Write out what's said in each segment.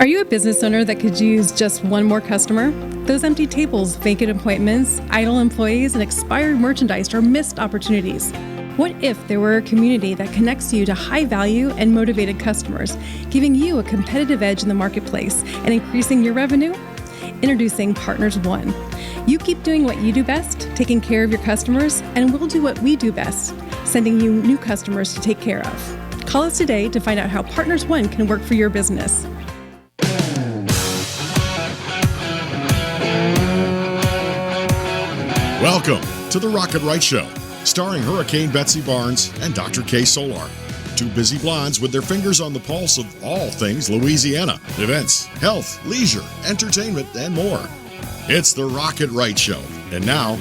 Are you a business owner that could use just one more customer? Those empty tables, vacant appointments, idle employees, and expired merchandise are missed opportunities. What if there were a community that connects you to high-value and motivated customers, giving you a competitive edge in the marketplace and increasing your revenue? Introducing Partners One. You keep doing what you do best, taking care of your customers, and we'll do what we do best, sending you new customers to take care of. Call us today to find out how Partners One can work for your business. Welcome to the Rocket Right Show, starring Hurricane Betsy Barnes and Dr. K. Solar. Two busy blondes with their fingers on the pulse of all things Louisiana. Events, health, leisure, entertainment, and more. It's the Rocket Right Show. And now,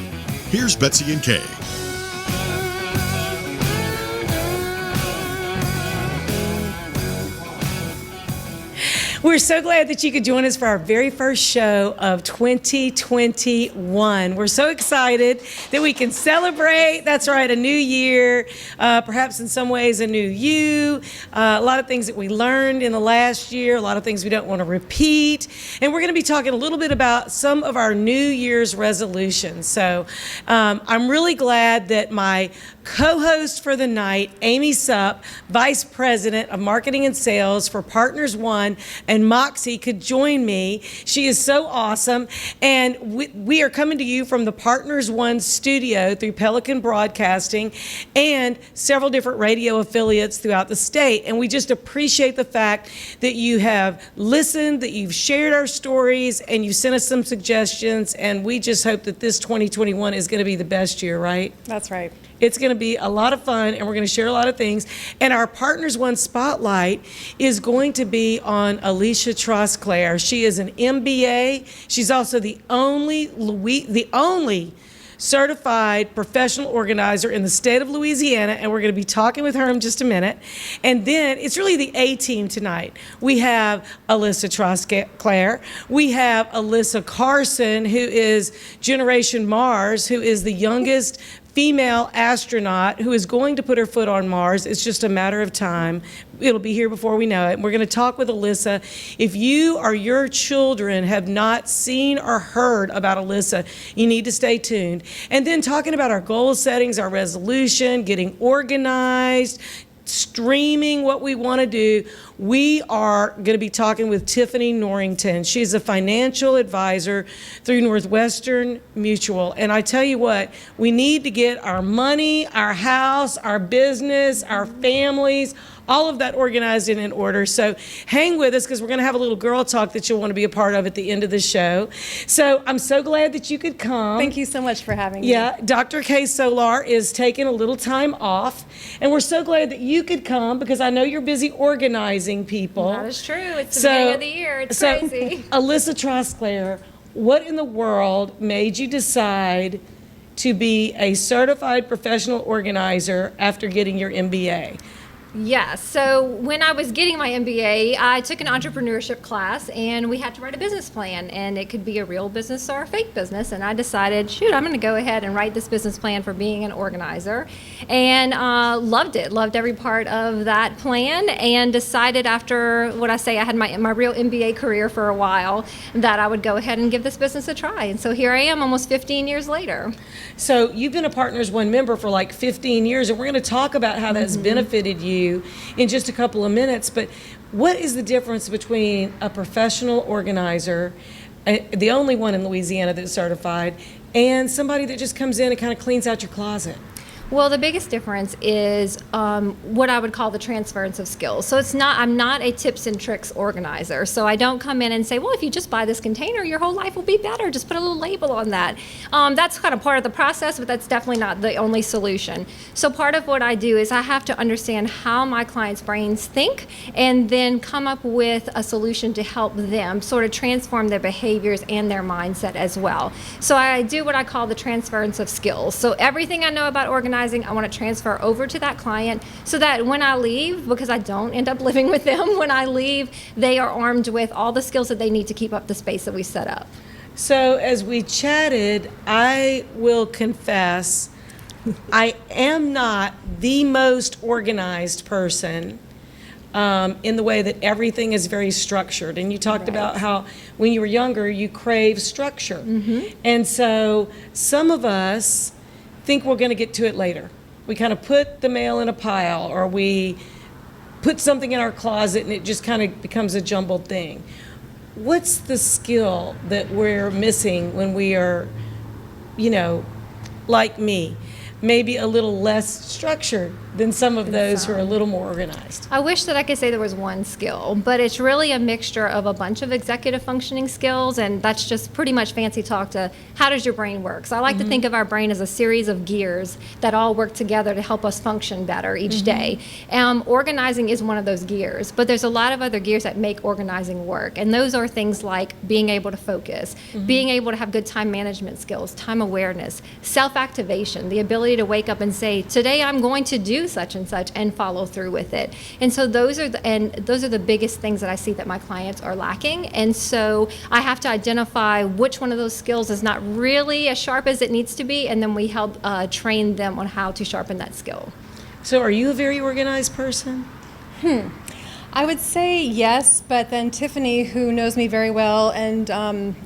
here's Betsy and Kay. We're so glad that you could join us for our very first show of 2021. We're so excited that we can celebrate, that's right, a new year, perhaps in some ways a new you, a lot of things that we learned in the last year, a lot of things we don't want to repeat. And we're going to be talking a little bit about some of our New Year's resolutions. So I'm really glad that my co-host for the night, Amy Supp, Vice President of Marketing and Sales for Partners One, and Moxie could join me. She is so awesome. And we are coming to you from the Partners One studio through Pelican Broadcasting and several different radio affiliates throughout the state. And we just appreciate the fact that you have listened, that you've shared our stories, and you sent us some suggestions. And we just hope that this 2021 is going to be the best year, right? That's right. It's going to be a lot of fun, and we're going to share a lot of things. And our Partners One Spotlight is going to be on Alyssa Trosclair. She is an MBA. She's also the only certified professional organizer in the state of Louisiana, and we're going to be talking with her in just a minute. And then it's really the A team tonight. We have Alyssa Trosclair. We have Alyssa Carson, who is Generation Mars, who is the youngest female astronaut who is going to put her foot on Mars. It's just a matter of time. It'll be here before we know it. We're going to talk with Alyssa. If you or your children have not seen or heard about Alyssa, you need to stay tuned. And then talking about our goal settings, our resolution, getting organized, streaming what we want to do, we are going to be talking with Tiffany Norrington. She's a financial advisor through Northwestern Mutual. And I tell you what, we need to get our money, our house, our business, our families, all of that organized and in order. So hang with us, because we're going to have a little girl talk that you'll want to be a part of at the end of the show. So I'm so glad that you could come. Thank you so much for having me. Yeah, Dr. K. Solar is taking a little time off, and we're so glad that you could come, because I know you're busy organizing people. That is true. It's the beginning of the year. It's crazy. Alyssa Trosclair, what in the world made you decide to be a certified professional organizer after getting your MBA? Yeah, so when I was getting my MBA, I took an entrepreneurship class, and we had to write a business plan, and it could be a real business or a fake business. And I decided, shoot, I'm going to go ahead and write this business plan for being an organizer, and loved it, loved every part of that plan, and decided after what I say, I had my real MBA career for a while, that I would go ahead and give this business a try. And so here I am almost 15 years later. So you've been a Partners One member for like 15 years, and we're going to talk about how that's benefited you in just a couple of minutes. But what is the difference between a professional organizer, the only one in Louisiana that's certified, and somebody that just comes in and kind of cleans out your closet? Well, the biggest difference is what I would call the transference of skills. So I'm not a tips and tricks organizer. So I don't come in and say, well, if you just buy this container, your whole life will be better. Just put a little label on that. That's kind of part of the process, but that's definitely not the only solution. So part of what I do is I have to understand how my clients' brains think, and then come up with a solution to help them sort of transform their behaviors and their mindset as well. So I do what I call the transference of skills. So everything I know about organizing, I want to transfer over to that client, so that when I leave, because I don't end up living with them, when I leave, they are armed with all the skills that they need to keep up the space that we set up. So as we chatted, I will confess, I am not the most organized person. in the way that everything is very structured. And you talked about how when you were younger, you crave structure. And so some of us think we're going to get to it later. We kind of put the mail in a pile, or we put something in our closet and it just kind of becomes a jumbled thing. What's the skill that we're missing when we are, like me, maybe a little less structured than some of those who are a little more organized? I wish that I could say there was one skill, but it's really a mixture of a bunch of executive functioning skills, and that's just pretty much fancy talk to how does your brain work. So I like to think of our brain as a series of gears that all work together to help us function better each day. Organizing is one of those gears, but there's a lot of other gears that make organizing work, and those are things like being able to focus, being able to have good time management skills, time awareness, self-activation, the ability to wake up and say, today I'm going to do such and such, and follow through with it. And so those are the biggest things that I see that my clients are lacking. And so I have to identify which one of those skills is not really as sharp as it needs to be, and then we help train them on how to sharpen that skill. So are you a very organized person? I would say yes, but then Tiffany, who knows me very well and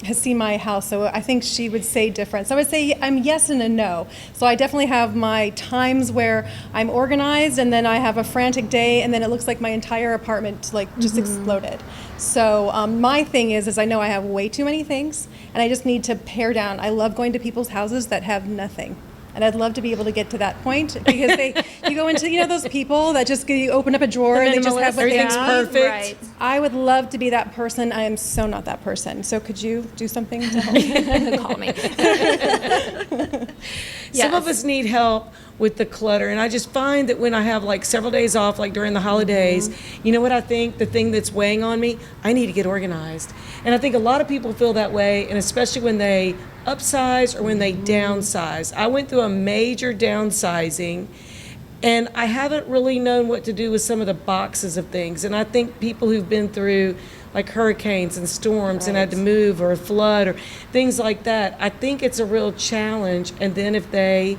has seen my house, so I think she would say different. So I would say I'm yes and a no. So I definitely have my times where I'm organized, and then I have a frantic day, and then it looks like my entire apartment just exploded. So my thing is I know I have way too many things, and I just need to pare down. I love going to people's houses that have nothing. And I'd love to be able to get to that point, because you go into, those people that just, you open up a drawer and they just have what they everything's have. perfect. Right. I would love to be that person. I am so not that person. So could you do something to help? Call me. Some of us need help with the clutter, and I just find that when I have several days off, like during the holidays, you know what I think? The thing that's weighing on me, I need to get organized. And I think a lot of people feel that way, and especially when they upsize or when they downsize. I went through a major downsizing, and I haven't really known what to do with some of the boxes of things. And I think people who've been through hurricanes and storms and had to move, or a flood or things like that, I think it's a real challenge. And then if they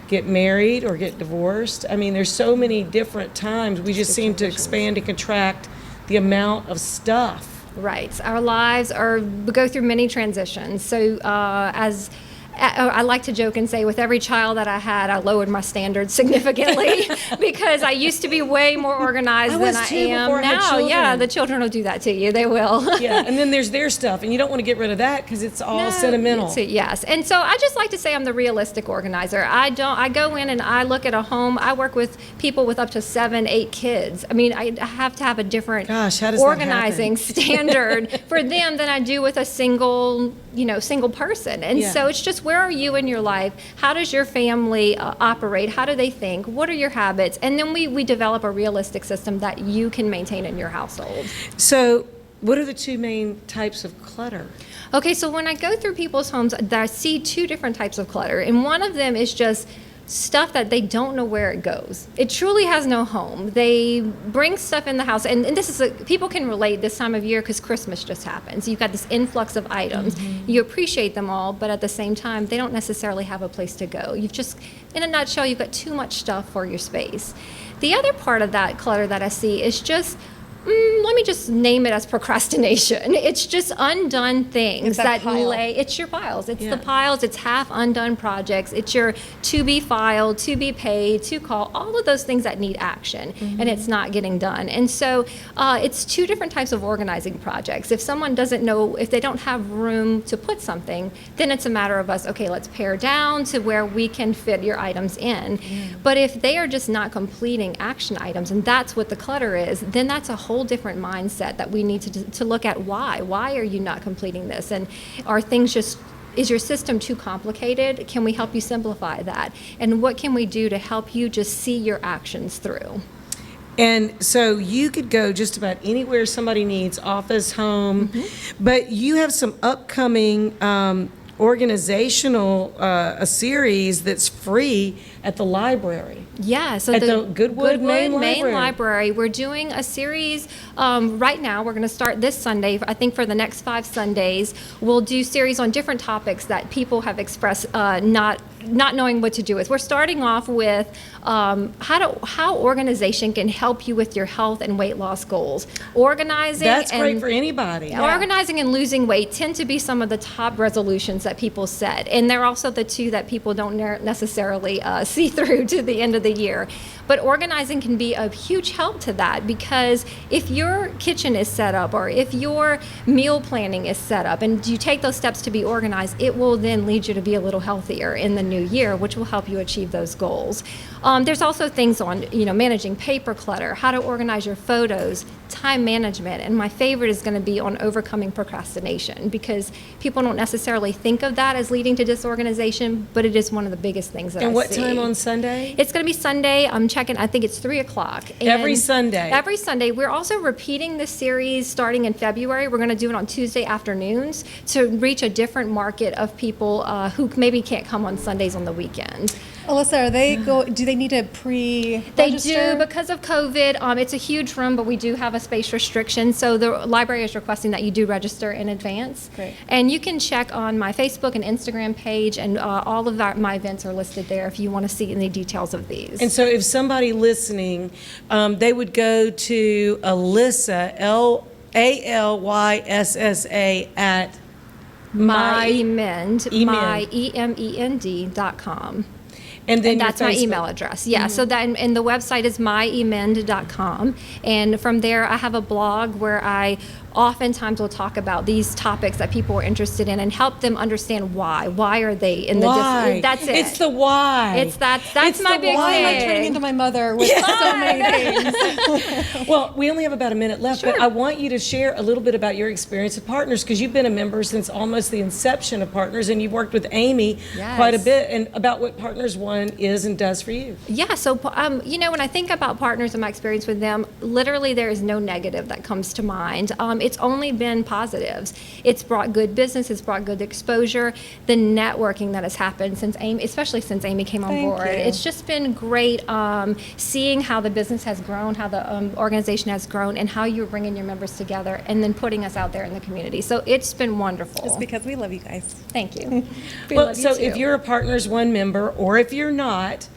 get married or get divorced, there's so many different times we just seem to expand and contract the amount of stuff. Right. Our lives go through many transitions. So as I like to joke and say, with every child that I had, I lowered my standards significantly because I used to be way more organized than I am now. Yeah, the children will do that to you. They will. Yeah, and then there's their stuff, and you don't want to get rid of that because it's all sentimental. Yes, and so I just like to say I'm the realistic organizer. I go in and I look at a home. I work with people with up to 7, 8 kids. I have to have a different organizing standard for them than I do with a single person. And so it's just, where are you in your life? How does your family operate? How do they think? What are your habits? And then we develop a realistic system that you can maintain in your household. So what are the 2 main types of clutter? Okay, so when I go through people's homes, I see 2 different types of clutter. And one of them is just stuff that they don't know where it goes. It truly has no home. They bring stuff in the house, and this is people can relate this time of year because Christmas just happened. So you've got this influx of items. You appreciate them all, but at the same time, they don't necessarily have a place to go. You've just, in a nutshell, you've got too much stuff for your space. The other part of that clutter that I see is just, let me just name it as procrastination. It's just undone things that lay. It's your piles. It's the piles. It's half undone projects. It's your to be filed, to be paid, to call, all of those things that need action, and it's not getting done. And so it's 2 different types of organizing projects. If someone doesn't know, if they don't have room to put something, then it's a matter of us, okay, let's pare down to where we can fit your items in. But if they are just not completing action items, and that's what the clutter is, then that's a whole different mindset that we need to look at. Why are you not completing this? And are things just, is your system too complicated? Can we help you simplify that? And what can we do to help you just see your actions through? And so you could go just about anywhere somebody needs, office, home, but you have some upcoming organizational a series that's free at the library. Yeah, so At the Goodwood Main Library. We're doing a series right now. We're going to start this Sunday. I think for the next 5 Sundays, we'll do series on different topics that people have expressed not knowing what to do with. We're starting off with how organization can help you with your health and weight loss goals. Organizing. That's great for anybody. Organizing and losing weight tend to be some of the top resolutions that people set, and they're also the two that people don't necessarily see through to the end of the year. But organizing can be a huge help to that, because if your kitchen is set up or if your meal planning is set up and you take those steps to be organized, it will then lead you to be a little healthier in the new year, which will help you achieve those goals. There's also things on, managing paper clutter, how to organize your photos, time management, and my favorite is going to be on overcoming procrastination, because people don't necessarily think of that as leading to disorganization, but it is one of the biggest things that I see. And what time on Sunday? It's going to be Sunday. I'm checking. I think it's 3:00. Every Sunday. Every Sunday. We're also repeating this series starting in February. We're going to do it on Tuesday afternoons to reach a different market of people who maybe can't come on Sundays on the weekend. Alyssa, do they need to pre-register? They do, because of COVID. It's a huge room, but we do have a space restriction. So the library is requesting that you do register in advance. Great. And you can check on my Facebook and Instagram page, and all of my events are listed there if you want to see any details of these. And so if somebody listening, they would go to Alyssa, Alyssa at Emend, EMEND.com. And then that's my email address. Yeah, so that, and the website is myemend.com. And from there, I have a blog where I oftentimes will talk about these topics that people are interested in and help them understand why. Why are they in the why? That's it. It's the why. That's It's my the big why. thing. I'm turning into my mother with so many things. Well, we only have about a minute left, but I want you to share a little bit about your experience at Partners, because you've been a member since almost the inception of Partners, and you've worked with Amy quite a bit, and about what Partners One is and does for you. Yeah, so when I think about Partners and my experience with them, literally there is no negative that comes to mind. It's only been positives. It's brought good business, it's brought good exposure, the networking that has happened since Amy, especially since Amy came on board. It's just been great seeing how the business has grown, how the organization has grown, and how you're bringing your members together and then putting us out there in the community. So it's been wonderful. It's because we love you guys. Thank you. Well, so if you're a Partners One member, or if you're not,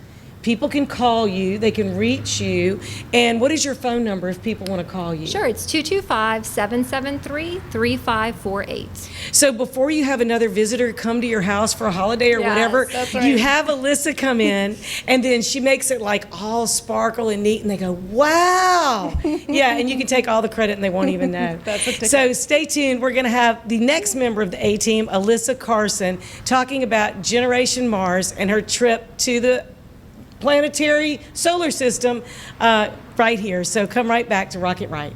people can call you, they can reach you. And what is your phone number if people want to call you? Sure, it's 225-773-3548. So before you have another visitor come to your house for a holiday or whatever, that's right. you have Alyssa come in, and then she makes it like all sparkle and neat, and they go, wow. Yeah, and you can take all the credit and they won't even know. So stay tuned. We're going to have the next member of the A-Team, Alyssa Carson, talking about Generation Mars and her trip to the planetary solar system right here. So come right back to Rocket Right.